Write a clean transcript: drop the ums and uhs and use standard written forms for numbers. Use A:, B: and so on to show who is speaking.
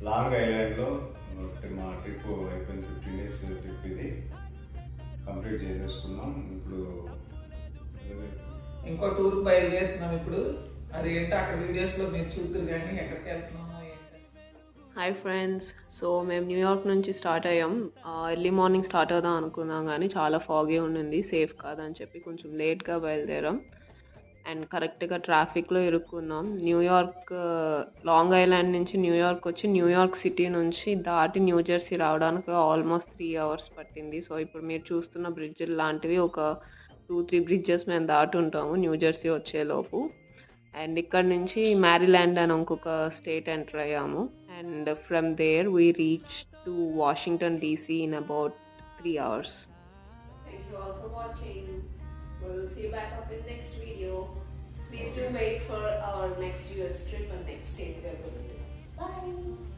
A: Long ఐలాండ్లో మా trip అయిపోయింది. 15 days ట్రిప్ ఇది కంప్లీట్ చేసేసుకున్నాం. ఇప్పుడు
B: ఇంకో టూర్ బయలుదేరుతున్నాం. ఇప్పుడు అది ఏంటో అక్కడ వీడియోస్లో మీరు చూద్దరు కానీ ఎక్కడికి వెళ్తున్నామో.
C: హాయ్ ఫ్రెండ్స్, సో మేము న్యూయార్క్ నుంచి స్టార్ట్ అయ్యాం. ఎర్లీ మార్నింగ్ స్టార్ట్ అవుదాం అనుకున్నాం కానీ చాలా ఫాగీ ఉండింది, సేఫ్ కాదని చెప్పి కొంచెం లేట్గా బయలుదేరాం. అండ్ కరెక్ట్గా ట్రాఫిక్లో ఇరుక్కున్నాం. న్యూయార్క్ లాంగ్ ఐలాండ్ నుంచి న్యూయార్క్ వచ్చి న్యూయార్క్ సిటీ నుంచి దాటి న్యూ జెర్సీ రావడానికి ఆల్మోస్ట్ 3 hours పట్టింది. సో ఇప్పుడు మీరు చూస్తున్న బ్రిడ్జ్ లాంటివి ఒక 2-3 బ్రిడ్జెస్ మేము దాటి ఉంటాము న్యూ జెర్సీ వచ్చేలోపు. అండ్ ఇక్కడ నుంచి మ్యారీల్యాండ్ అని ఇంకొక స్టేట్ ఎంటర్ అయ్యాము. And from there we reach to Washington DC in about 3 hours.
D: Thank you all for watching. We'll see you back up in next video. Please do wait for our next US trip and next state we are going to. Bye.